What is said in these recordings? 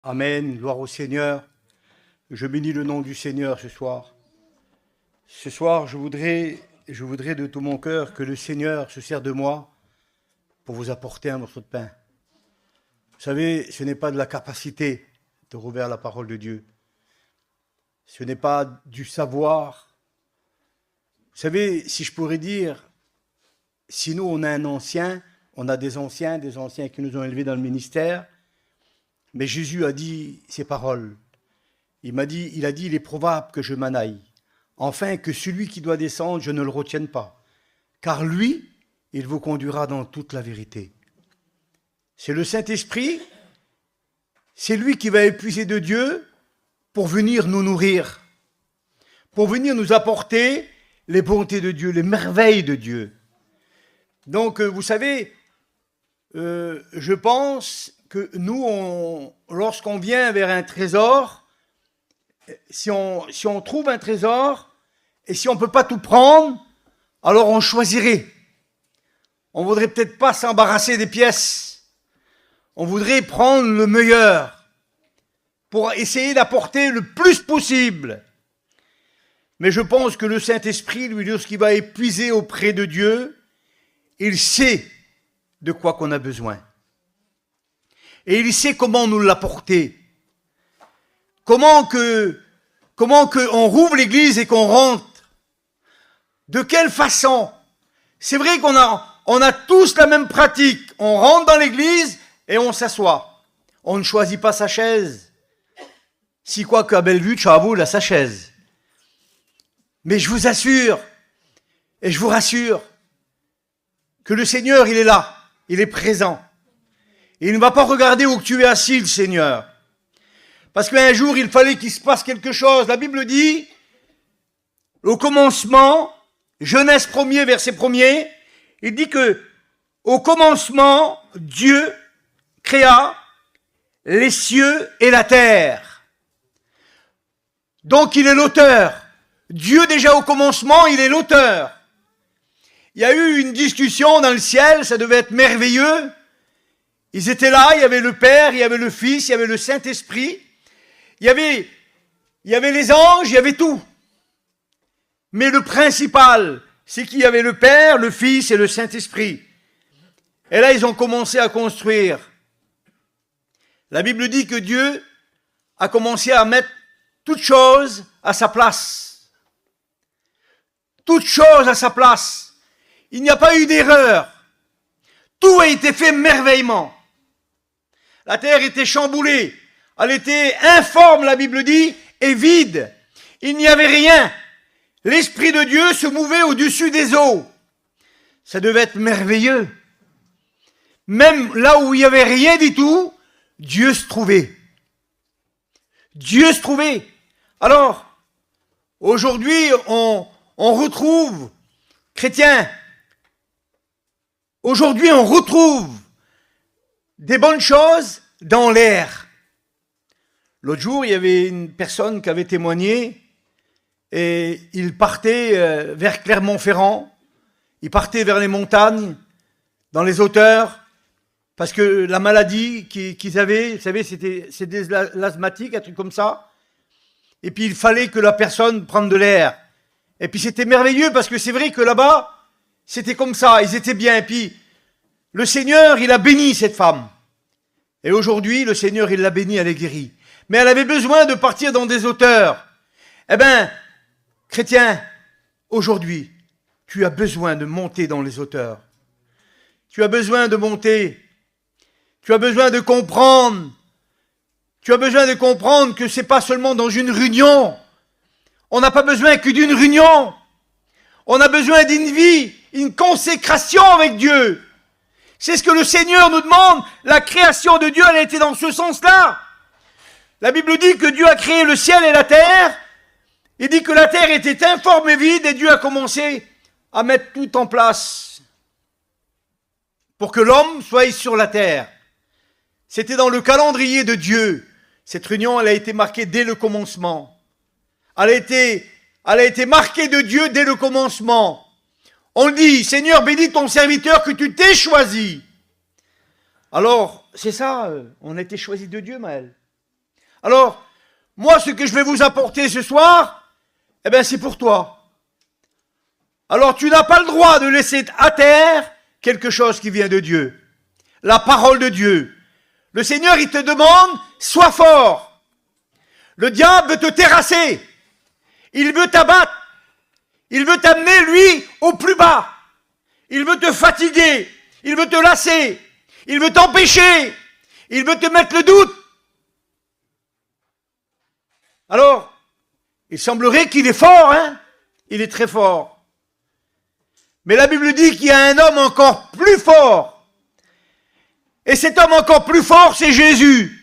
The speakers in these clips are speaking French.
Amen, gloire au Seigneur. Je bénis le nom du Seigneur ce soir. Ce soir, je voudrais de tout mon cœur que le Seigneur se sert de moi pour vous apporter un morceau de pain. Vous savez, ce n'est pas de la capacité de rouvrir la parole de Dieu. Ce n'est pas du savoir. Vous savez, si je pourrais dire, si nous on a un ancien, on a des anciens qui nous ont élevés dans le ministère, mais Jésus a dit ces paroles. Il a dit, il est probable que je m'en aille, afin que celui qui doit descendre, je ne le retienne pas. Car lui, il vous conduira dans toute la vérité. C'est le Saint-Esprit, c'est lui qui va épuiser de Dieu pour venir nous nourrir, pour venir nous apporter les bontés de Dieu, les merveilles de Dieu. Donc, vous savez, je pense que nous, lorsqu'on vient vers un trésor, si on trouve un trésor, et si on ne peut pas tout prendre, alors on choisirait. On ne voudrait peut-être pas s'embarrasser des pièces. On voudrait prendre le meilleur pour essayer d'apporter le plus possible. Mais je pense que le Saint-Esprit, lui, lorsqu'il va épuiser auprès de Dieu, il sait de quoi qu'on a besoin. Et il sait comment nous l'apporter. Comment que on rouvre l'église et qu'on rentre. De quelle façon? C'est vrai qu'on a tous la même pratique. On rentre dans l'église et on s'assoit. On ne choisit pas sa chaise. Si quoi qu'à Bellevue, Chavaux a sa chaise. Mais je vous assure, et je vous rassure, que le Seigneur, il est là, il est présent. Il ne va pas regarder où tu es assis, le Seigneur. Parce qu'un jour, il fallait qu'il se passe quelque chose. La Bible dit, au commencement, Genèse 1er, verset 1er, il dit que, au commencement, Dieu créa les cieux et la terre. Donc, il est l'auteur. Dieu, déjà au commencement, il est l'auteur. Il y a eu une discussion dans le ciel, ça devait être merveilleux. Ils étaient là, il y avait le Père, il y avait le Fils, il y avait le Saint-Esprit. Il y avait les anges, il y avait tout. Mais le principal, c'est qu'il y avait le Père, le Fils et le Saint-Esprit. Et là, ils ont commencé à construire. La Bible dit que Dieu a commencé à mettre toute chose à sa place. Toute chose à sa place. Il n'y a pas eu d'erreur. Tout a été fait merveillement. La terre était chamboulée. Elle était informe, la Bible dit, et vide. Il n'y avait rien. L'Esprit de Dieu se mouvait au-dessus des eaux. Ça devait être merveilleux. Même là où il n'y avait rien du tout, Dieu se trouvait. Dieu se trouvait. Alors, aujourd'hui, on retrouve, chrétiens, aujourd'hui, on retrouve des bonnes choses dans l'air. L'autre jour, il y avait une personne qui avait témoigné et il partait vers Clermont-Ferrand, il partait vers les montagnes, dans les hauteurs, parce que la maladie qu'ils avaient, vous savez, c'est des asthmatiques, un truc comme ça, et puis il fallait que la personne prenne de l'air. Et puis c'était merveilleux parce que c'est vrai que là-bas, c'était comme ça, ils étaient bien. Et puis le Seigneur, il a béni cette femme. Et aujourd'hui, le Seigneur, il l'a bénie, elle est guérie. Mais elle avait besoin de partir dans des hauteurs. Eh bien, chrétien, aujourd'hui, tu as besoin de monter dans les hauteurs. Tu as besoin de monter. Tu as besoin de comprendre. Tu as besoin de comprendre que c'est pas seulement dans une réunion. On n'a pas besoin que d'une réunion. On a besoin d'une vie, une consécration avec Dieu. C'est ce que le Seigneur nous demande. La création de Dieu, elle a été dans ce sens-là. La Bible dit que Dieu a créé le ciel et la terre. Il dit que la terre était informe et vide et Dieu a commencé à mettre tout en place pour que l'homme soit sur la terre. C'était dans le calendrier de Dieu. Cette réunion, elle a été marquée dès le commencement. Elle a été marquée de Dieu dès le commencement. On dit, Seigneur, bénis ton serviteur que tu t'es choisi. Alors, c'est ça, on a été choisi de Dieu, Maël. Alors, moi, ce que je vais vous apporter ce soir, eh bien, c'est pour toi. Alors, tu n'as pas le droit de laisser à terre quelque chose qui vient de Dieu. La parole de Dieu. Le Seigneur, il te demande, sois fort. Le diable veut te terrasser. Il veut t'abattre. Il veut t'amener, lui, au plus bas. Il veut te fatiguer. Il veut te lasser. Il veut t'empêcher. Il veut te mettre le doute. Alors, il semblerait qu'il est fort, hein? Il est très fort. Mais la Bible dit qu'il y a un homme encore plus fort. Et cet homme encore plus fort, c'est Jésus.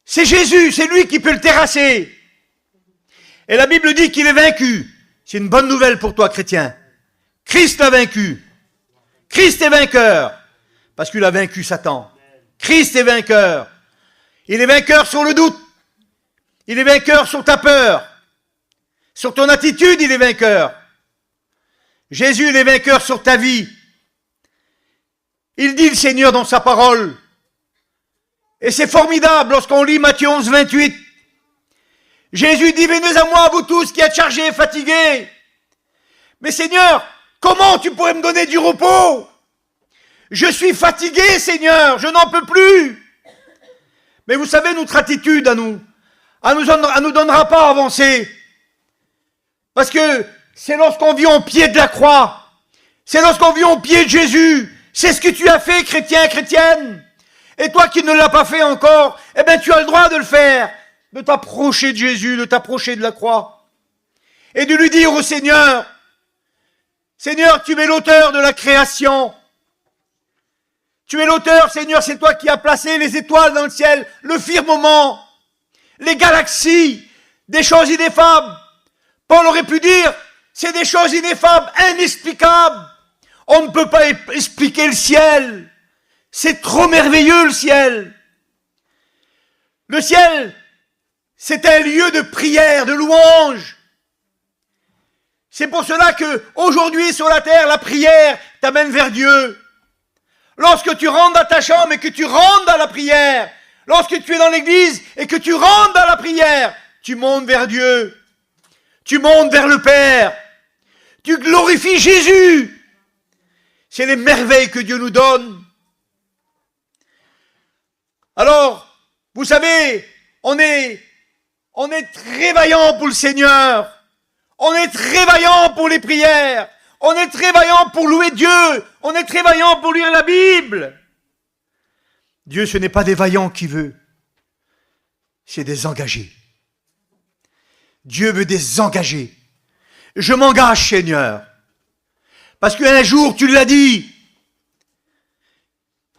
C'est Jésus, c'est lui qui peut le terrasser. Et la Bible dit qu'il est vaincu. C'est une bonne nouvelle pour toi, chrétien. Christ l'a vaincu. Christ est vainqueur. Parce qu'il a vaincu Satan. Christ est vainqueur. Il est vainqueur sur le doute. Il est vainqueur sur ta peur. Sur ton attitude, il est vainqueur. Jésus, il est vainqueur sur ta vie. Il dit le Seigneur dans sa parole. Et c'est formidable lorsqu'on lit Matthieu 11, 28. Jésus dit, venez à moi, vous tous qui êtes chargés et fatigués. Mais Seigneur, comment tu pourrais me donner du repos? Je suis fatigué, Seigneur, je n'en peux plus. Mais vous savez, notre attitude à nous, elle nous donnera pas à avancer. Parce que c'est lorsqu'on vit au pied de la croix, c'est lorsqu'on vit au pied de Jésus, c'est ce que tu as fait, chrétien, chrétienne. Et toi qui ne l'as pas fait encore, eh bien tu as le droit de le faire, de t'approcher de Jésus, de t'approcher de la croix. Et de lui dire au Seigneur, Seigneur, tu es l'auteur de la création. Tu es l'auteur, Seigneur, c'est toi qui as placé les étoiles dans le ciel, le firmament, les galaxies, des choses ineffables. Paul aurait pu dire, c'est des choses ineffables, inexplicables. On ne peut pas expliquer le ciel. C'est trop merveilleux, le ciel. Le ciel, c'est un lieu de prière, de louange. C'est pour cela que, aujourd'hui, sur la terre, la prière t'amène vers Dieu. Lorsque tu rentres dans ta chambre et que tu rentres dans la prière, lorsque tu es dans l'église et que tu rentres dans la prière, tu montes vers Dieu. Tu montes vers le Père. Tu glorifies Jésus. C'est les merveilles que Dieu nous donne. Alors, vous savez, on est très vaillant pour le Seigneur. On est très vaillant pour les prières. On est très vaillant pour louer Dieu. On est très vaillant pour lire la Bible. Dieu, ce n'est pas des vaillants qui veut. C'est des engagés. Dieu veut des engagés. Je m'engage, Seigneur. Parce qu'un jour, tu l'as dit.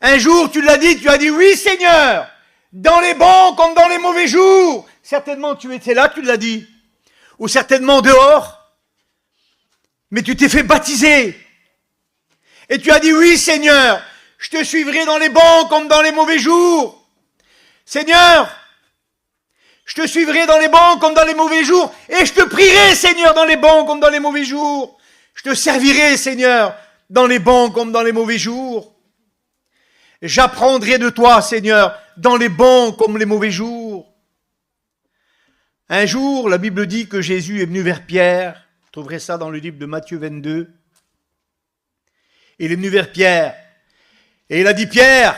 Un jour, tu l'as dit, tu as dit, oui, Seigneur. Dans les bons comme dans les mauvais jours. Certainement, tu étais là, tu l'as dit. Ou certainement dehors. Mais tu t'es fait baptiser. Et tu as dit, oui, Seigneur, je te suivrai dans les bons comme dans les mauvais jours. Seigneur, je te suivrai dans les bons comme dans les mauvais jours. Et je te prierai, Seigneur, dans les bons comme dans les mauvais jours. Je te servirai, Seigneur, dans les bons comme dans les mauvais jours. J'apprendrai de toi, Seigneur, dans les bons comme les mauvais jours. Un jour, la Bible dit que Jésus est venu vers Pierre. Vous trouverez ça dans le livre de Matthieu 22. Il est venu vers Pierre. Et il a dit, Pierre,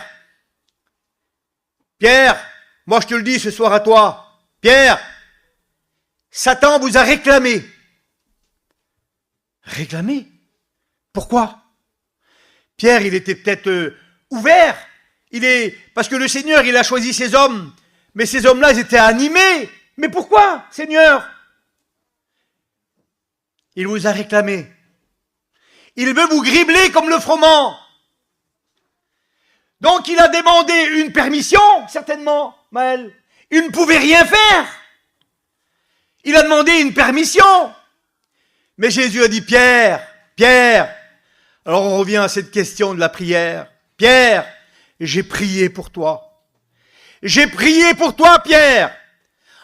moi je te le dis ce soir à toi, Pierre, Satan vous a réclamé. Réclamé? Pourquoi? Pierre, il était peut-être ouvert. Parce que le Seigneur, il a choisi ces hommes. Mais ces hommes-là, ils étaient animés. Mais pourquoi, Seigneur? Il vous a réclamé. Il veut vous gribler comme le froment. Donc il a demandé une permission, certainement, Maël. Il ne pouvait rien faire. Il a demandé une permission. Mais Jésus a dit, Pierre. Alors on revient à cette question de la prière. Pierre, j'ai prié pour toi. J'ai prié pour toi, Pierre.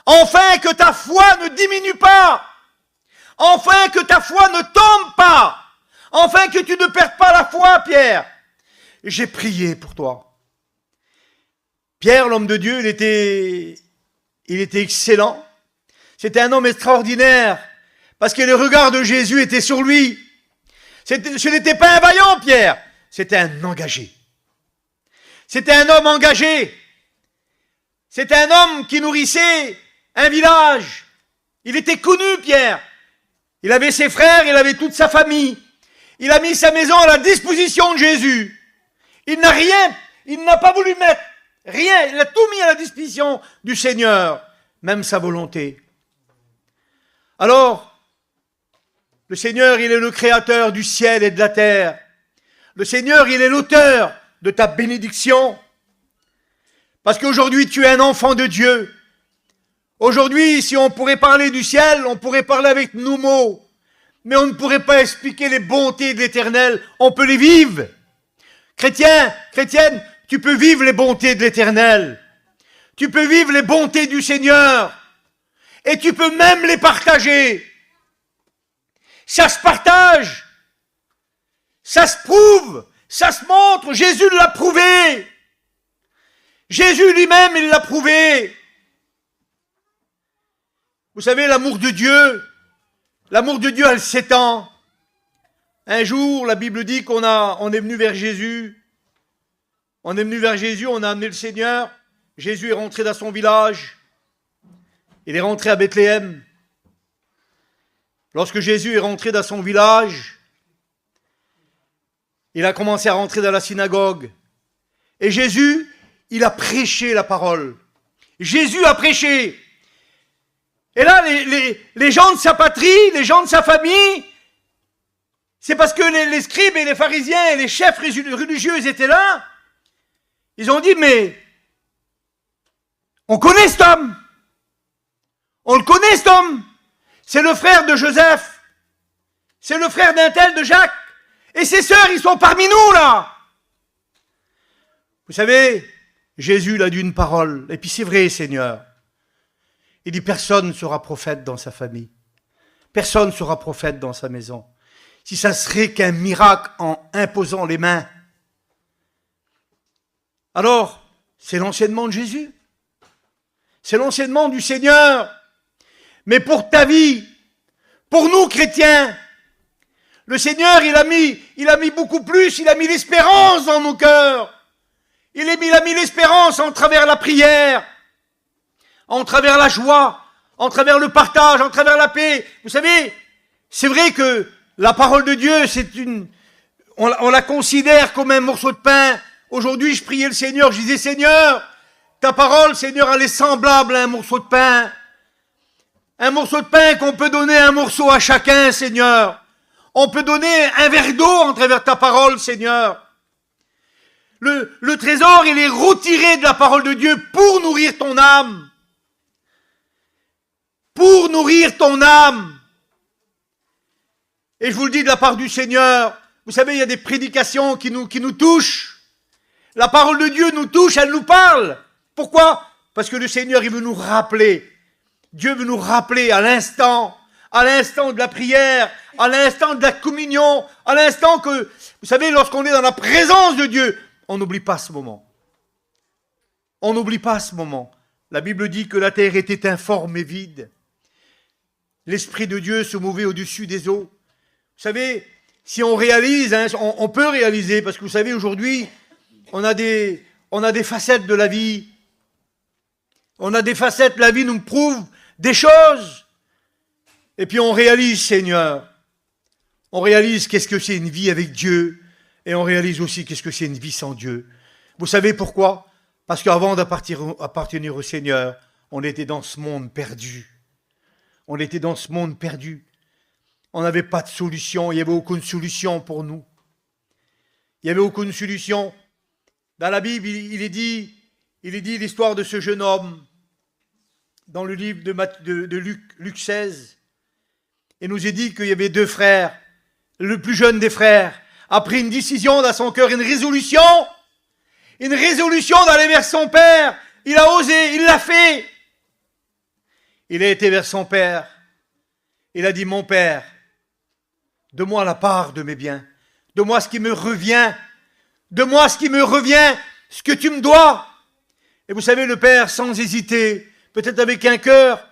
Enfin que ta foi ne diminue pas. Enfin que ta foi ne tombe pas. Enfin que tu ne perdes pas la foi, Pierre. J'ai prié pour toi. Pierre, l'homme de Dieu, il était il était excellent. C'était un homme extraordinaire, parce que le regard de Jésus était sur lui. Ce n'était pas un vaillant, Pierre, c'était un engagé. C'était un homme engagé. C'était un homme qui nourrissait un village. Il était connu, Pierre. Il avait ses frères, il avait toute sa famille. Il a mis sa maison à la disposition de Jésus. Il n'a pas voulu mettre rien. Il a tout mis à la disposition du Seigneur, même sa volonté. Alors, le Seigneur, il est le créateur du ciel et de la terre. Le Seigneur, il est l'auteur de ta bénédiction. Parce qu'aujourd'hui, tu es un enfant de Dieu. Aujourd'hui, si on pourrait parler du ciel, on pourrait parler avec nos mots. Mais on ne pourrait pas expliquer les bontés de l'Éternel. On peut les vivre. Chrétien, chrétienne, tu peux vivre les bontés de l'Éternel. Tu peux vivre les bontés du Seigneur. Et tu peux même les partager. Ça se partage. Ça se prouve. Ça se montre. Jésus l'a prouvé. Jésus lui-même, il l'a prouvé. Vous savez, l'amour de Dieu, elle s'étend. Un jour, la Bible dit on est venu vers Jésus. On est venu vers Jésus, on a amené le Seigneur. Jésus est rentré dans son village. Il est rentré à Bethléem. Lorsque Jésus est rentré dans son village, il a commencé à rentrer dans la synagogue. Et Jésus, il a prêché la parole. Jésus a prêché. Et là, les gens de sa patrie, les gens de sa famille, c'est parce que les scribes et les pharisiens et les chefs religieux étaient là. Ils ont dit, mais on connaît cet homme. On le connaît cet homme. C'est le frère de Joseph. C'est le frère d'un tel de Jacques. Et ses sœurs, ils sont parmi nous, là. Vous savez, Jésus, il a dit une parole. Et puis c'est vrai, Seigneur. Il dit, personne ne sera prophète dans sa famille. Personne ne sera prophète dans sa maison. Si ça serait qu'un miracle en imposant les mains. Alors, c'est l'enseignement de Jésus. C'est l'enseignement du Seigneur. Mais pour ta vie, pour nous chrétiens, le Seigneur, il a mis beaucoup plus, il a mis l'espérance dans nos cœurs. Il a mis l'espérance en travers la prière, en travers la joie, en travers le partage, en travers la paix. Vous savez, c'est vrai que la parole de Dieu, on la considère comme un morceau de pain. Aujourd'hui, je priais le Seigneur, je disais, Seigneur, ta parole, Seigneur, elle est semblable à un morceau de pain. Un morceau de pain qu'on peut donner un morceau à chacun, Seigneur. On peut donner un verre d'eau en travers ta parole, Seigneur. Le trésor, il est retiré de la parole de Dieu pour nourrir ton âme. Pour nourrir ton âme. Et je vous le dis de la part du Seigneur, vous savez, il y a des prédications qui nous touchent. La parole de Dieu nous touche, elle nous parle. Pourquoi? Parce que le Seigneur, il veut nous rappeler. Dieu veut nous rappeler à l'instant de la prière, à l'instant de la communion, à l'instant que, vous savez, lorsqu'on est dans la présence de Dieu, on n'oublie pas ce moment. On n'oublie pas ce moment. La Bible dit que la terre était informe et vide. L'Esprit de Dieu se mouvait au-dessus des eaux. Vous savez, si on réalise, on peut réaliser, parce que vous savez, aujourd'hui, on a des facettes de la vie. On a des facettes, la vie nous prouve des choses. Et puis on réalise, Seigneur, on réalise qu'est-ce que c'est une vie avec Dieu, et on réalise aussi qu'est-ce que c'est une vie sans Dieu. Vous savez pourquoi? Parce qu'avant d'appartenir au Seigneur, on était dans ce monde perdu. On était dans ce monde perdu. On n'avait pas de solution, il n'y avait aucune solution pour nous. Il n'y avait aucune solution. Dans la Bible, il est dit l'histoire de ce jeune homme, dans le livre de Luc 16, il nous est dit qu'il y avait deux frères. Le plus jeune des frères a pris une décision dans son cœur, une résolution d'aller vers son père. Il a osé, il l'a fait. Il a été vers son père. Il a dit, mon père, donne-moi la part de mes biens. Donne-moi ce qui me revient. Donne-moi ce qui me revient, ce que tu me dois. Et vous savez, le père, sans hésiter, peut-être avec un cœur,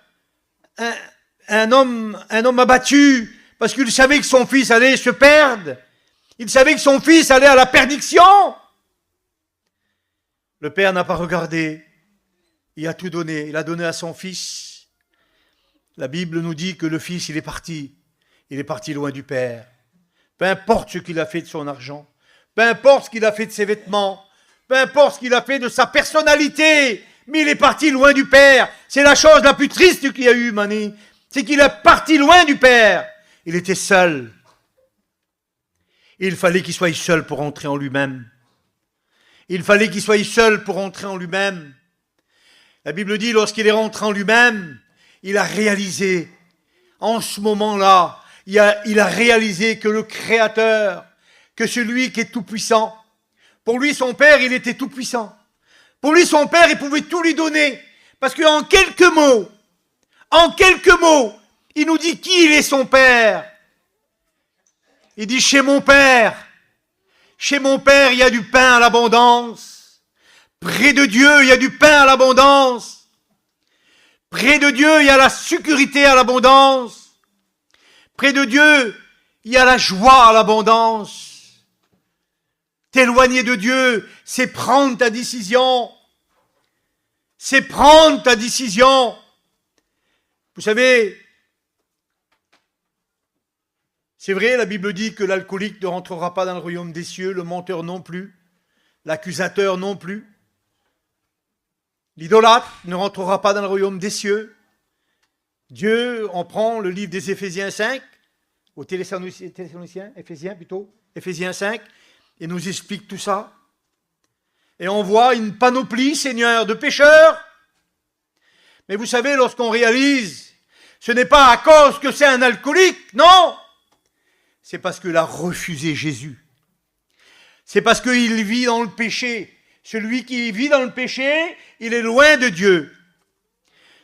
un homme abattu, parce qu'il savait que son fils allait se perdre. Il savait que son fils allait à la perdition. Le père n'a pas regardé. Il a tout donné. Il a donné à son fils. La Bible nous dit que le fils, il est parti. Il est parti loin du père. Peu importe ce qu'il a fait de son argent. Peu importe ce qu'il a fait de ses vêtements. Peu importe ce qu'il a fait de sa personnalité. Mais il est parti loin du père. C'est la chose la plus triste qu'il y a eu, Mani. C'est qu'il est parti loin du père. Il était seul. Il fallait qu'il soit seul pour entrer en lui-même. Il fallait qu'il soit seul pour entrer en lui-même. La Bible dit, lorsqu'il est rentré en lui-même, il a réalisé, en ce moment-là, il a réalisé que le Créateur, que celui qui est tout-puissant, pour lui, son Père, il était tout-puissant. Pour lui, son Père, il pouvait tout lui donner. Parce qu'en quelques mots, il nous dit qui il est son Père. Il dit, chez mon Père, il y a du pain à l'abondance. Près de Dieu, il y a du pain à l'abondance. Près de Dieu, il y a la sécurité à l'abondance. Près de Dieu, il y a la joie à l'abondance. T'éloigner de Dieu, c'est prendre ta décision. C'est prendre ta décision. Vous savez, c'est vrai, la Bible dit que l'alcoolique ne rentrera pas dans le royaume des cieux, le menteur non plus, l'accusateur non plus. L'idolâtre ne rentrera pas dans le royaume des cieux. Dieu, on prend le livre des Éphésiens 5, aux Thessaloniciens, Éphésiens 5, et nous explique tout ça. Et on voit une panoplie, Seigneur, de pécheurs. Mais vous savez, lorsqu'on réalise, ce n'est pas à cause que c'est un alcoolique, non. C'est parce qu'il a refusé Jésus. C'est parce qu'il vit dans le péché. Celui qui vit dans le péché, il est loin de Dieu.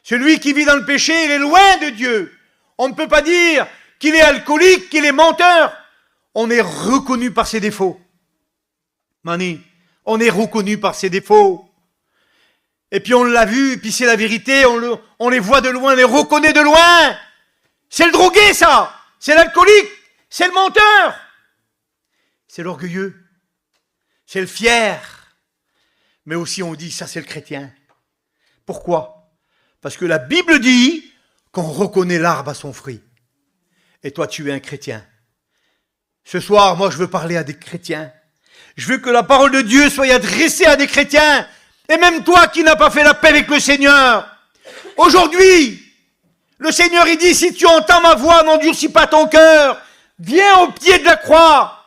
Celui qui vit dans le péché, il est loin de Dieu. On ne peut pas dire qu'il est alcoolique, qu'il est menteur. On est reconnu par ses défauts. Mani, on est reconnu par ses défauts. Et puis on l'a vu, et puis c'est la vérité, on les voit de loin, on les reconnaît de loin. C'est le drogué, ça. C'est l'alcoolique. C'est le menteur. C'est l'orgueilleux. C'est le fier. Mais aussi on dit, ça c'est le chrétien. Pourquoi? Parce que la Bible dit qu'on reconnaît l'arbre à son fruit. Et toi tu es un chrétien. Ce soir, moi je veux parler à des chrétiens. Je veux que la parole de Dieu soit adressée à des chrétiens. Et même toi qui n'as pas fait la paix avec le Seigneur. Aujourd'hui, le Seigneur il dit, si tu entends ma voix, n'endurcis pas ton cœur. Viens au pied de la croix.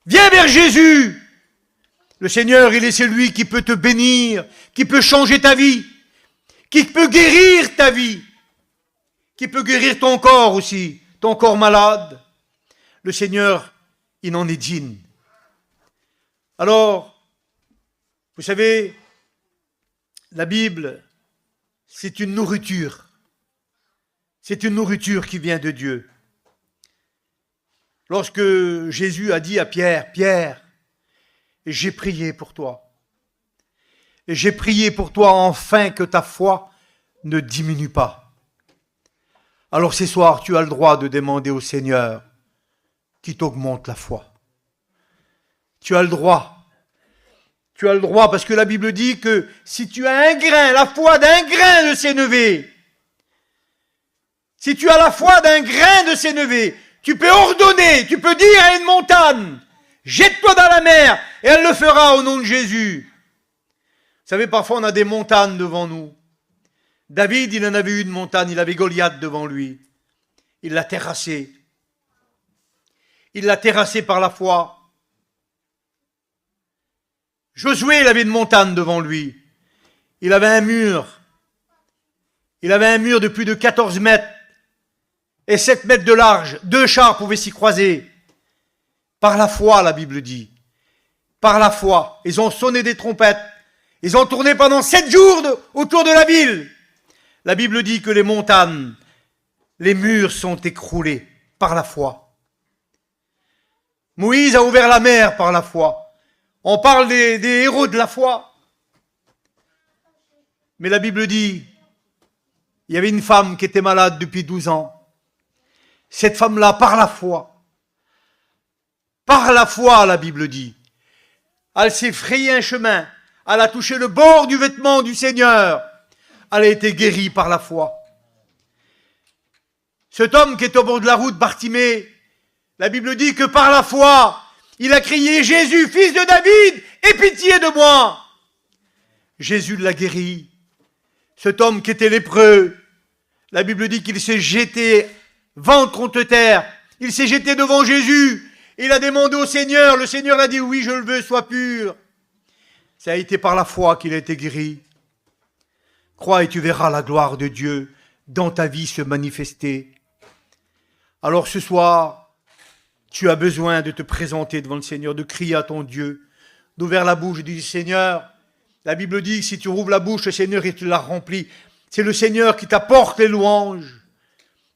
Viens vers Jésus. Le Seigneur, il est celui qui peut te bénir, qui peut changer ta vie, qui peut guérir ta vie, qui peut guérir ton corps aussi, ton corps malade. Le Seigneur, il en est digne. Alors, vous savez, la Bible, c'est une nourriture. C'est une nourriture qui vient de Dieu. Lorsque Jésus a dit à Pierre, Pierre, j'ai prié pour toi. Et j'ai prié pour toi afin que ta foi ne diminue pas. Alors ce soir, tu as le droit de demander au Seigneur qui t'augmente la foi. Tu as le droit. Tu as le droit parce que la Bible dit que si tu as un grain, la foi d'un grain de sénévé, si tu as la foi d'un grain de sénévé, tu peux ordonner, tu peux dire à une montagne, jette-toi dans la mer, et elle le fera au nom de Jésus. Vous savez, parfois on a des montagnes devant nous. David, il en avait eu une montagne, il avait Goliath devant lui. Il l'a terrassé. Il l'a terrassé par la foi. Josué, il avait une montagne devant lui. Il avait un mur. Il avait un mur de plus de 14 mètres et 7 mètres de large. 2 chars pouvaient s'y croiser. Par la foi, la Bible dit. Par la foi. Ils ont sonné des trompettes. Ils ont tourné pendant 7 jours autour de la ville. La Bible dit que les montagnes, les murs sont écroulés par la foi. Moïse a ouvert la mer par la foi. On parle des héros de la foi. Mais la Bible dit Il y avait une femme qui était malade depuis 12 ans. Cette femme-là, par la foi, la Bible dit, elle s'est frayé un chemin, elle a touché le bord du vêtement du Seigneur, elle a été guérie par la foi. Cet homme qui est au bord de la route, Bartimée, la Bible dit que par la foi, il a crié « Jésus, fils de David, aie pitié de moi !» Jésus l'a guéri. Cet homme qui était lépreux, la Bible dit qu'il s'est jeté ventre contre terre. Il s'est jeté devant Jésus. Il a demandé au Seigneur. Le Seigneur a dit « Oui, je le veux, sois pur ». Ça a été par la foi qu'il a été guéri. Crois et tu verras la gloire de Dieu dans ta vie se manifester. Alors ce soir, tu as besoin de te présenter devant le Seigneur, de crier à ton Dieu, d'ouvrir la bouche et de dire « Seigneur ». La Bible dit que si tu rouvres la bouche, le Seigneur il te la remplit. C'est le Seigneur qui t'apporte les louanges.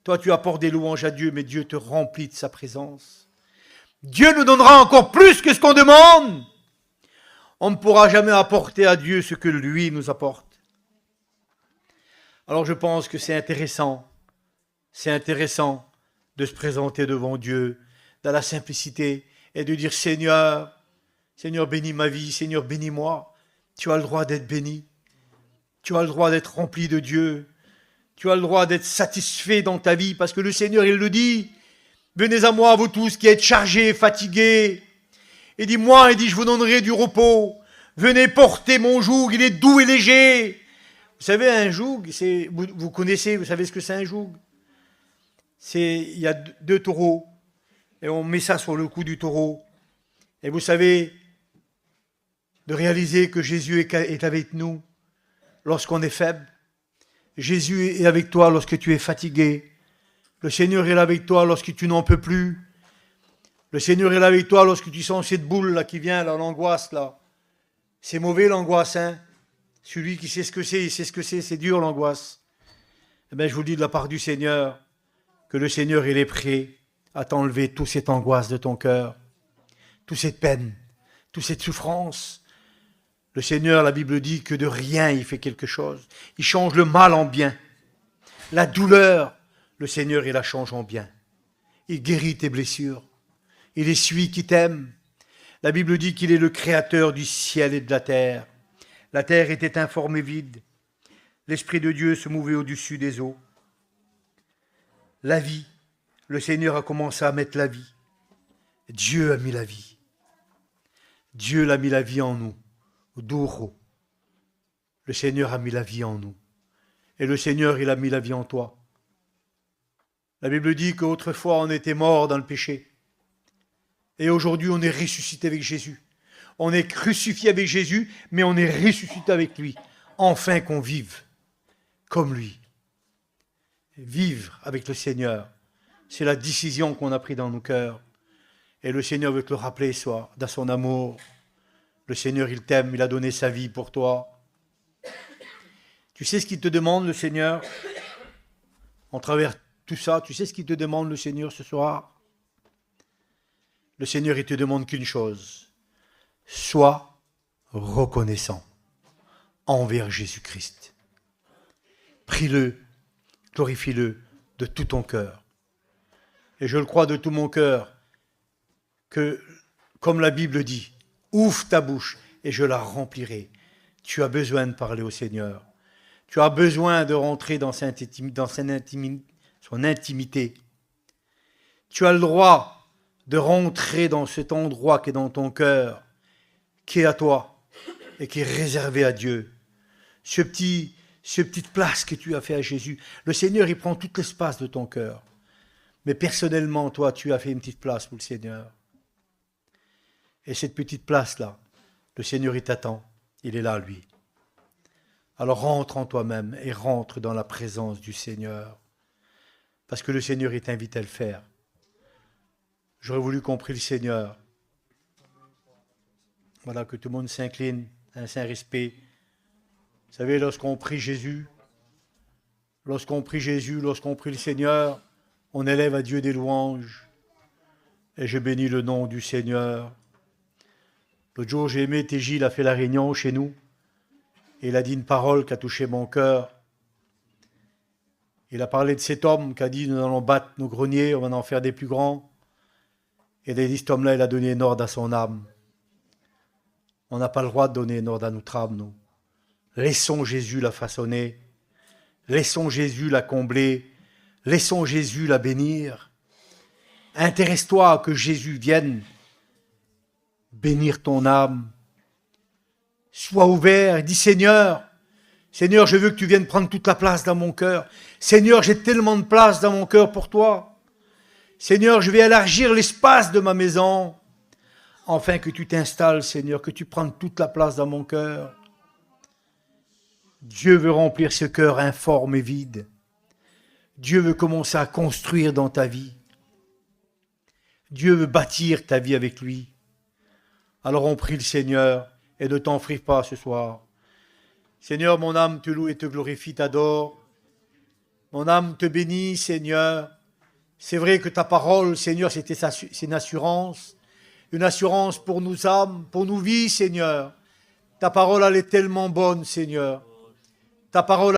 Toi, tu apportes des louanges à Dieu, mais Dieu te remplit de sa présence. Dieu nous donnera encore plus que ce qu'on demande. On ne pourra jamais apporter à Dieu ce que lui nous apporte. Alors je pense que c'est intéressant de se présenter devant Dieu dans la simplicité et de dire Seigneur, Seigneur bénis ma vie, Seigneur bénis-moi. Tu as le droit d'être béni. Tu as le droit d'être rempli de Dieu. Tu as le droit d'être satisfait dans ta vie parce que le Seigneur, il le dit. Venez à moi, vous tous qui êtes chargés, fatigués. Il dit, moi, il dit, je vous donnerai du repos. Venez porter mon joug, il est doux et léger. Vous savez, un joug, vous connaissez, vous savez ce que c'est un joug? Il y a deux taureaux et on met ça sur le cou du taureau. Et vous savez, de réaliser que Jésus est avec nous lorsqu'on est faible. Jésus est avec toi lorsque tu es fatigué. Le Seigneur est là avec toi lorsque tu n'en peux plus. Le Seigneur est là avec toi lorsque tu sens cette boule là qui vient, là, l'angoisse là. C'est mauvais l'angoisse, hein. Celui qui sait ce que c'est, il sait ce que c'est dur l'angoisse. Eh bien, je vous dis de la part du Seigneur, que le Seigneur il est prêt à t'enlever toute cette angoisse de ton cœur, toute cette peine, toute cette souffrance. Le Seigneur, la Bible dit que de rien il fait quelque chose. Il change le mal en bien. La douleur, le Seigneur il la change en bien. Il guérit tes blessures. Il est celui qui t'aime. La Bible dit qu'il est le créateur du ciel et de la terre. La terre était informe et vide. L'Esprit de Dieu se mouvait au-dessus des eaux. La vie, le Seigneur a commencé à mettre la vie. Dieu a mis la vie. Dieu l'a mis la vie en nous. Douro. Le Seigneur a mis la vie en nous. Et le Seigneur, il a mis la vie en toi. La Bible dit qu'autrefois, on était mort dans le péché. Et aujourd'hui, on est ressuscité avec Jésus. On est crucifié avec Jésus, mais on est ressuscité avec lui. Enfin qu'on vive comme lui. Vivre avec le Seigneur, c'est la décision qu'on a prise dans nos cœurs. Et le Seigneur veut te le rappeler ce soir, dans son amour. Le Seigneur, il t'aime, il a donné sa vie pour toi. Tu sais ce qu'il te demande, le Seigneur, en travers tout ça, tu sais ce qu'il te demande, le Seigneur, ce soir? Le Seigneur, il te demande qu'une chose. Sois reconnaissant envers Jésus-Christ. Prie-le, glorifie-le de tout ton cœur. Et je le crois de tout mon cœur, que, comme la Bible dit, ouvre ta bouche et je la remplirai. Tu as besoin de parler au Seigneur. Tu as besoin de rentrer dans son intimité. Tu as le droit de rentrer dans cet endroit qui est dans ton cœur, qui est à toi et qui est réservé à Dieu. Cette petite place que tu as fait à Jésus. Le Seigneur, il prend tout l'espace de ton cœur. Mais personnellement, toi, tu as fait une petite place pour le Seigneur. Et cette petite place-là, le Seigneur, il t'attend. Il est là, lui. Alors rentre en toi-même et rentre dans la présence du Seigneur. Parce que le Seigneur, il t'invite à le faire. J'aurais voulu qu'on prie le Seigneur. Voilà, que tout le monde s'incline à un saint respect. Vous savez, lorsqu'on prie Jésus, lorsqu'on prie le Seigneur, on élève à Dieu des louanges. Et je bénis le nom du Seigneur. L'autre jour, j'ai aimé, Gilles a fait la réunion chez nous. Et il a dit une parole qui a touché mon cœur. Il a parlé de cet homme qui a dit, nous allons battre nos greniers, on va en faire des plus grands. Et cet homme-là, il a donné une ordre à son âme. On n'a pas le droit de donner une ordre à notre âme, nous. Laissons Jésus la façonner. Laissons Jésus la combler. Laissons Jésus la bénir. Intéresse-toi à que Jésus vienne bénir ton âme. Sois ouvert, dis Seigneur, Seigneur, je veux que tu viennes prendre toute la place dans mon cœur. Seigneur, j'ai tellement de place dans mon cœur pour toi. Seigneur, je vais élargir l'espace de ma maison, afin que tu t'installes, Seigneur, que tu prennes toute la place dans mon cœur. Dieu veut remplir ce cœur informe et vide. Dieu veut commencer à construire dans ta vie. Dieu veut bâtir ta vie avec lui. Alors on prie le Seigneur et ne t'en prie pas ce soir. Seigneur, mon âme te loue et te glorifie, t'adore. Mon âme te bénit, Seigneur. C'est vrai que ta parole, Seigneur, c'est une assurance pour nos âmes, pour nos vies, Seigneur. Ta parole, elle est tellement bonne, Seigneur. Ta parole